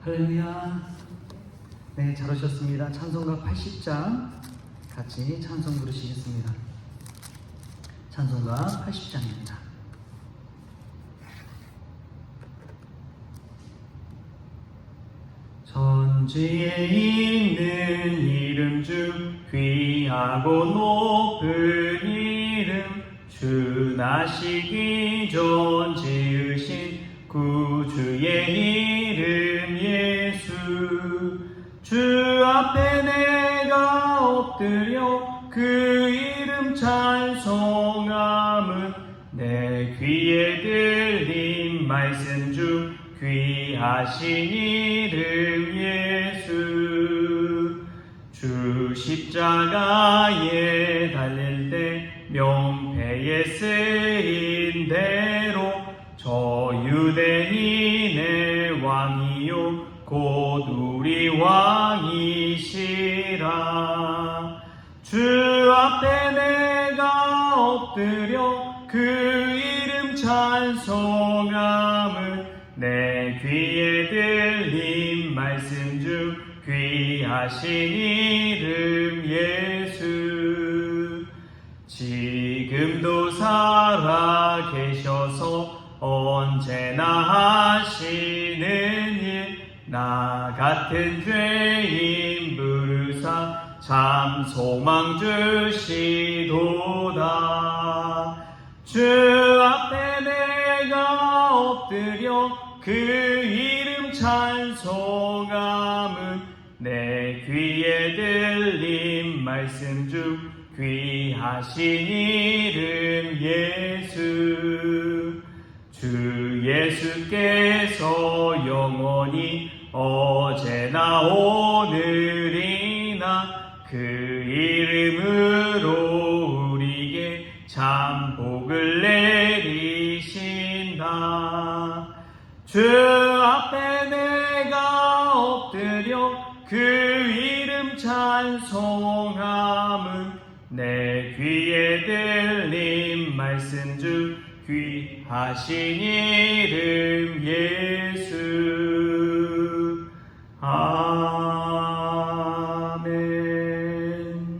할렐루야. 네, 잘 오셨습니다. 찬송가 80장 같이 찬송 부르시겠습니다. 찬송가 80장입니다. 천지에 있는 이름 중 귀하고 높은 이름, 주 나시기 전 지으신 구주의 이름 예수. 주 앞에 내가 엎드려 그 이름 찬송함은 내 귀에 들린 말씀 중 귀하신 이름 예수. 주 십자가에 달릴 때 명패에 쓰인 대로 저 유대인의 왕이요 곧 우리 왕이시라. 주 앞에 내가 엎드려 그 이름 찬송함은 내 귀에 들린 말씀 중 귀하신 이름 예수. 지금도 살아 계셔서 언제나 하시는 일, 나 같은 죄인 부르사 참 소망 주시도다. 주 앞에 내가 엎드려 그 이름 찬송함은 내 귀에 들린 말씀 중 귀하신 이름 예수. 주 예수께서 영원히 어제나 오늘이나 그 이름으로 우리에게 참 복을 내리신다. 주 앞에 내가 엎드려 그 이름 찬송함은 내 귀에 들린 말씀 중 귀하신 이름 예수. 아멘.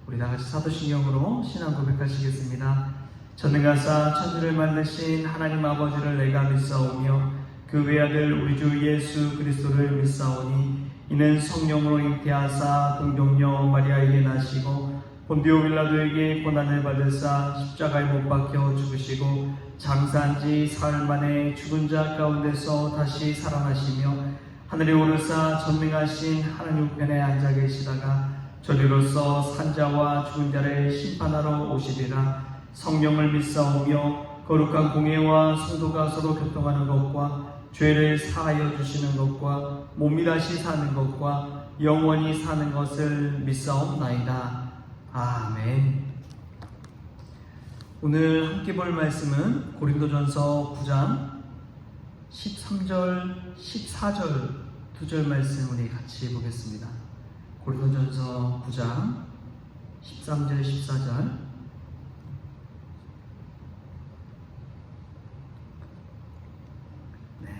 우리 다 같이 사도신경으로 신앙 고백하시겠습니다. 전능하사 천지를 만드신 하나님 아버지를 내가 믿사오며 그 외아들 우리 주 예수 그리스도를 믿사오니 이는 성령으로 잉태하사 동정녀 마리아에게 나시고 본디오 빌라도에게 고난을 받으사 십자가에 못 박혀 죽으시고 장사한 지 사흘 만에 죽은 자 가운데서 다시 살아나시며 하늘에 오르사 전능하신 하나님 우편에 앉아 계시다가 저리로서 산자와 죽은 자를 심판하러 오시리라. 성령을 믿사오며 거룩한 공예와 성도가 서로 교통하는 것과 죄를 사하여 주시는 것과 몸이 다시 사는 것과 영원히 사는 것을 믿사옵나이다. 아멘. 오늘 함께 볼 말씀은 고린도전서 9장 13절, 14절 두 절 말씀 우리 같이 보겠습니다. 고린도전서 9장 13절, 14절.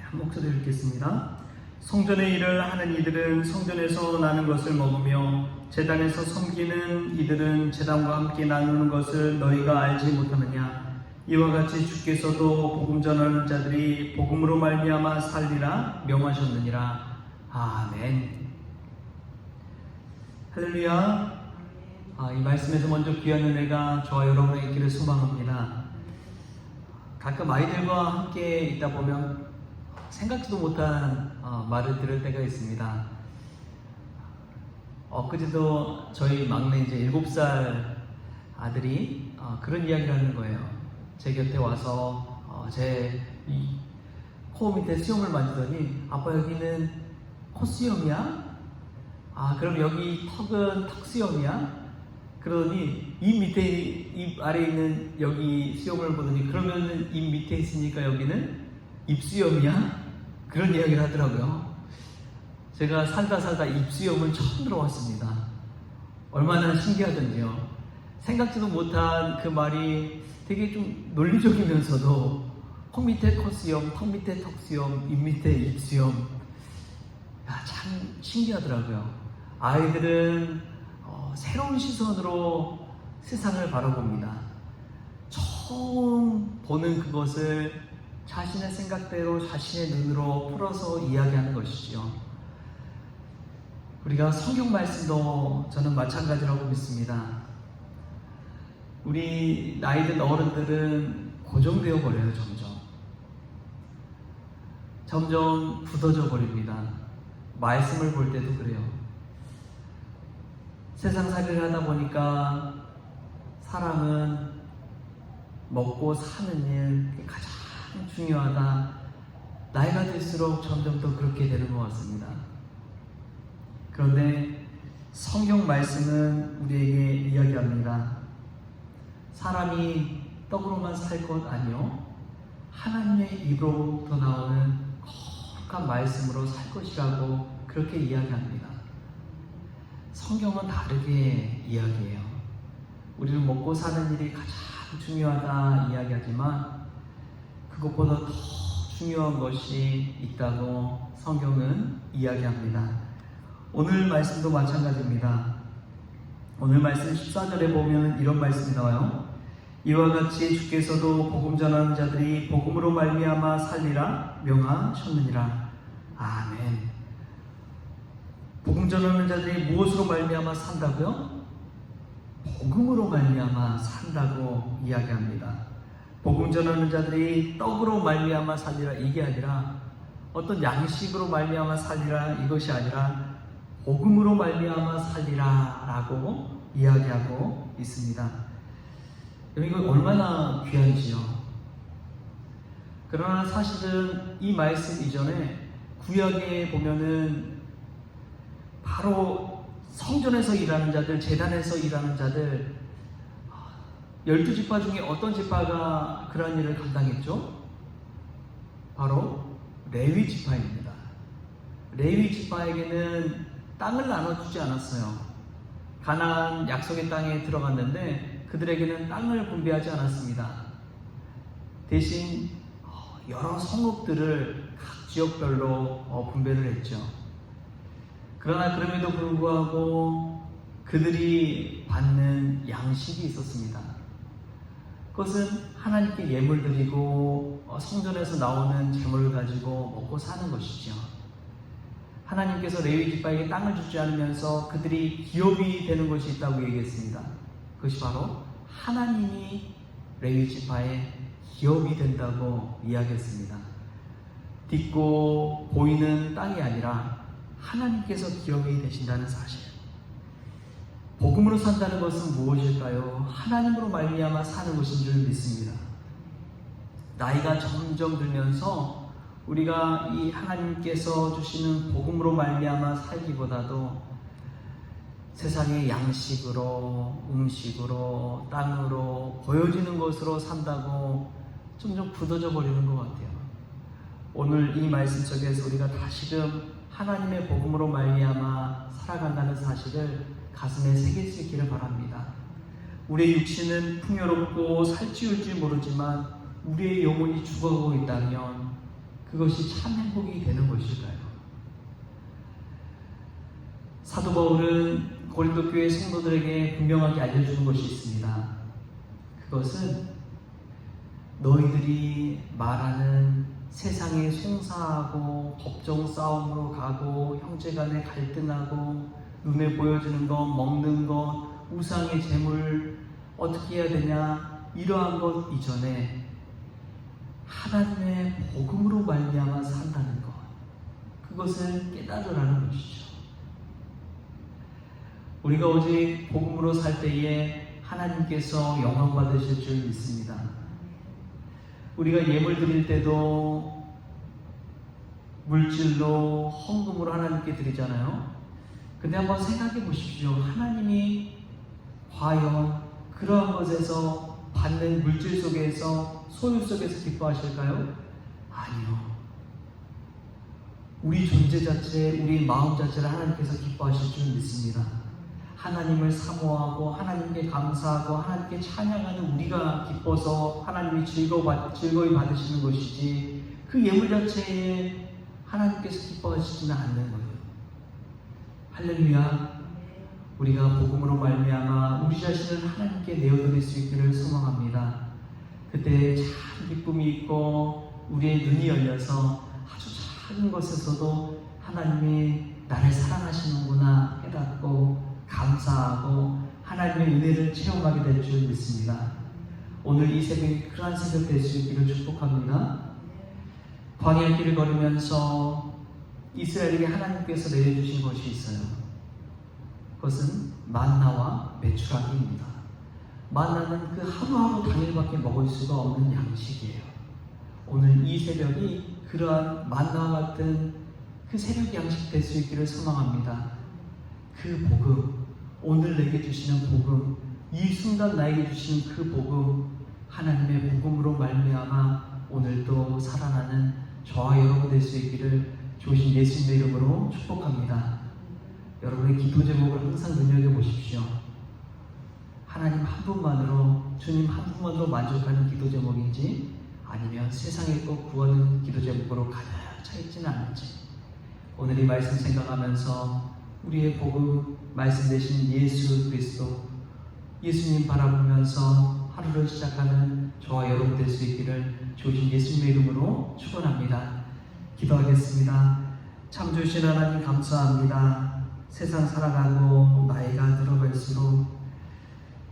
한 목소리 읽겠습니다. 성전의 일을 하는 이들은 성전에서 나는 것을 먹으며 제단에서 섬기는 이들은 제단과 함께 나누는 것을 너희가 알지 못하느냐. 이와 같이 주께서도 복음 전하는 자들이 복음으로 말미암아 살리라 명하셨느니라. 아멘. 할렐루야. 이 말씀에서 먼저 귀한 은혜가 저와 여러분의 있기를 소망합니다. 가끔 아이들과 함께 있다 보면 생각지도 못한 말을 들을 때가 있습니다. 엊그제도 저희 막내 이제 7살 아들이 그런 이야기를 하는 거예요. 제 곁에 와서 제 코 밑에 수염을 만지더니 아빠 여기는 콧수염이야? 그럼 여기 턱은 턱수염이야? 그러더니 입 아래에 있는 여기 수염을 보더니 그러면 입 밑에 있으니까 여기는 입수염이야? 그런 이야기를 하더라고요. 제가 살다 입수염은 처음 들어봤습니다. 얼마나 신기하던지요. 생각지도 못한 그 말이 되게 좀 논리적이면서도 코 밑에 콧수염, 턱 밑에 턱수염, 입 밑에 입수염, 참 신기하더라고요. 아이들은 새로운 시선으로 세상을 바라봅니다. 처음 보는 그것을 자신의 생각대로 자신의 눈으로 풀어서 이야기하는 것이죠. 우리가 성경 말씀도 저는 마찬가지라고 믿습니다. 우리 나이든 어른들은 고정되어 버려요. 점점 굳어져 버립니다. 말씀을 볼 때도 그래요. 세상살이를 하다 보니까 사람은 먹고 사는 일 가장 중요하다. 나이가 들수록 점점 더 그렇게 되는 것 같습니다. 그런데 성경 말씀은 우리에게 이야기합니다. 사람이 떡으로만 살 것 아니요 하나님의 입으로부터 나오는 거룩한 말씀으로 살 것이라고 그렇게 이야기합니다. 성경은 다르게 이야기해요. 우리는 먹고 사는 일이 가장 중요하다 이야기하지만 그것보다 더 중요한 것이 있다고 성경은 이야기합니다. 오늘 말씀도 마찬가지입니다. 오늘 말씀 14절에 보면 이런 말씀이 나와요. 이와 같이 주께서도 복음 전하는 자들이 복음으로 말미암아 살리라 명하셨느니라. 아멘. 복음 전하는 자들이 무엇으로 말미암아 산다고요? 복음으로 말미암아 산다고 이야기합니다. 복음 전하는 자들이 떡으로 말미암아 살리라 이게 아니라 어떤 양식으로 말미암아 살리라 이것이 아니라 복음으로 말미암아 살리라 라고 이야기하고 있습니다. 이거 얼마나 귀한지요. 그러나 사실은 이 말씀 이전에 구약에 보면은 바로 성전에서 일하는 자들, 제단에서 일하는 자들 12지파 중에 어떤 지파가 그런 일을 감당했죠? 바로 레위 지파입니다. 레위 지파에게는 땅을 나눠주지 않았어요. 가나안 약속의 땅에 들어갔는데 그들에게는 땅을 분배하지 않았습니다. 대신 여러 성읍들을 각 지역별로 분배를 했죠. 그러나 그럼에도 불구하고 그들이 받는 양식이 있었습니다. 그것은 하나님께 예물 드리고 성전에서 나오는 재물을 가지고 먹고 사는 것이죠. 하나님께서 레위 지파에게 땅을 주지 않으면서 그들이 기업이 되는 것이 있다고 얘기했습니다. 그것이 바로 하나님이 레위 지파의 기업이 된다고 이야기했습니다. 딛고 보이는 땅이 아니라 하나님께서 기업이 되신다는 사실. 복음으로 산다는 것은 무엇일까요? 하나님으로 말미암아 사는 것인 줄 믿습니다. 나이가 점점 들면서 우리가 이 하나님께서 주시는 복음으로 말미암아 살기보다도 세상의 양식으로, 음식으로, 땅으로 보여지는 것으로 산다고 점점 굳어져 버리는 것 같아요. 오늘 이 말씀 속에서 우리가 다시금 하나님의 복음으로 말미암아 살아간다는 사실을 가슴에 새길 수 있기를 바랍니다. 우리의 육신은 풍요롭고 살찌울지 모르지만 우리의 영혼이 죽어가고 있다면 그것이 참 행복이 되는 것일까요? 사도 바울은 고린도 교회 성도들에게 분명하게 알려주는 것이 있습니다. 그것은 너희들이 말하는 세상에 송사하고 법정 싸움으로 가고 형제간에 갈등하고 눈에 보여지는 것, 먹는 것, 우상의 재물 어떻게 해야 되냐 이러한 것 이전에 하나님의 복음으로 말미암아 산다는 것, 그것을 깨달으라는 것이죠. 우리가 오직 복음으로 살 때에 하나님께서 영광 받으실 줄 믿습니다. 우리가 예물 드릴 때도 물질로 헌금으로 하나님께 드리잖아요. 근데 한번 생각해 보십시오. 하나님이 과연 그러한 것에서 받는 물질 속에서, 소유 속에서 기뻐하실까요? 아니요. 우리 존재 자체, 우리 마음 자체를 하나님께서 기뻐하실 줄 믿습니다. 하나님을 사모하고 하나님께 감사하고 하나님께 찬양하는 우리가 기뻐서 하나님이 즐거이 받으시는 것이지 그 예물 자체에 하나님께서 기뻐하시지는 않는 거예요. 할렐루야. 우리가 복음으로 말미암아 우리 자신을 하나님께 내어드릴 수 있기를 소망합니다. 그때 참 기쁨이 있고 우리의 눈이 열려서 아주 작은 것에서도 하나님이 나를 사랑하시는구나 깨닫고 감사하고 하나님의 은혜를 체험하게 될 줄 믿습니다. 오늘 이 새벽이 그러한 새벽 될 수 있기를 축복합니다. 광야 길을 걸으면서 이스라엘에게 하나님께서 내려주신 것이 있어요. 그것은 만나와 메추라기입니다. 만나는 그 하루하루 당일밖에 먹을 수가 없는 양식이에요. 오늘 이 새벽이 그러한 만나와 같은 그 새벽 양식 될 수 있기를 소망합니다. 그 복음, 오늘 내게 주시는 복음, 이 순간 나에게 주시는 그 복음, 하나님의 복음으로 말미암아 오늘도 살아나는 저와 여러분 될 수 있기를 주신 예수님의 이름으로 축복합니다. 여러분의 기도 제목을 항상 눈여겨보십시오. 하나님 한 분만으로, 주님 한 분만으로 만족하는 기도 제목인지 아니면 세상에 꼭 구하는 기도 제목으로 가득 차 있지는 않은지 오늘 이 말씀 생각하면서 우리의 복음 말씀 되신 예수 그리스도 예수님 바라보면서 하루를 시작하는 저와 여러분 될 수 있기를 주신 예수님의 이름으로 축원합니다. 기도하겠습니다. 참 주신 하나님 감사합니다. 세상 살아가고 나이가 들어갈수록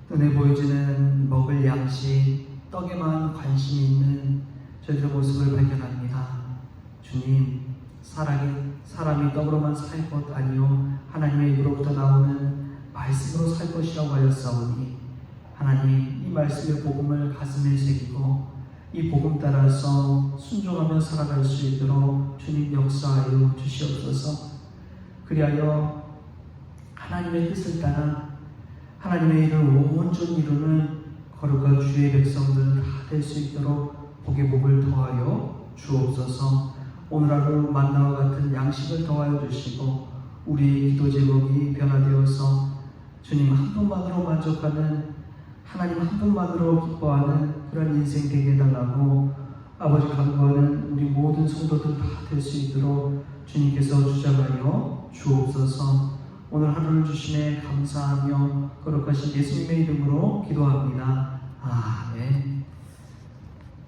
눈에 보여지는 먹을 양식, 떡에만 관심이 있는 저희들의 모습을 발견합니다. 주님, 사람이 떡으로만 살 것 아니요 하나님의 입으로부터 나오는 말씀으로 살 것이라고 하였사오니 하나님 이 말씀의 복음을 가슴에 새기고 이 복음 따라서 순종하며 살아갈 수 있도록 주님 역사하여 주시옵소서. 그리하여 하나님의 뜻을 따라 하나님의 일을 온전히 이루는 거룩한 주의 백성들 다 될 수 있도록 복의 복을 더하여 주옵소서. 오늘 하루 만나와 같은 양식을 더하여 주시고 우리 기도 제목이 변화되어서 주님 한 분만으로 만족하는, 하나님 한 분만으로 기뻐하는 그런 인생 되게 해달라고 아버지 간구하는 우리 모든 성도들 다 될 수 있도록 주님께서 주장하여 주옵소서. 오늘 하루를 주심에 감사하며 거룩하신 예수님의 이름으로 기도합니다. 아멘.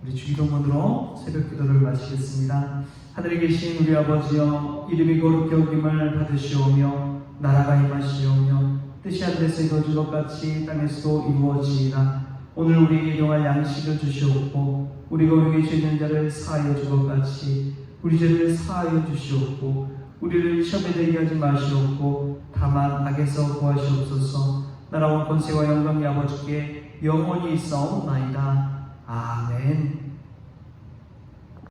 우리 주기도문으로 새벽 기도를 마치겠습니다. 하늘에 계신 우리 아버지여, 이름이 거룩히 여김을 받으시오며 나라가 임하시오며 뜻이 하늘에서 이루어진 것 같이 땅에서도 이루어지이다. 오늘 우리에게 일용할 양식을 주시옵고 우리가 우리에게 죄 있는 자를 사하여 줄 것 같이 우리 죄를 사하여 주시옵고 우리를 시험에 들게 하지 마시옵고 다만 악에서 구하시옵소서. 나라와 권세와 영광이 아버지께 영원히 있사옵나이다. 아멘.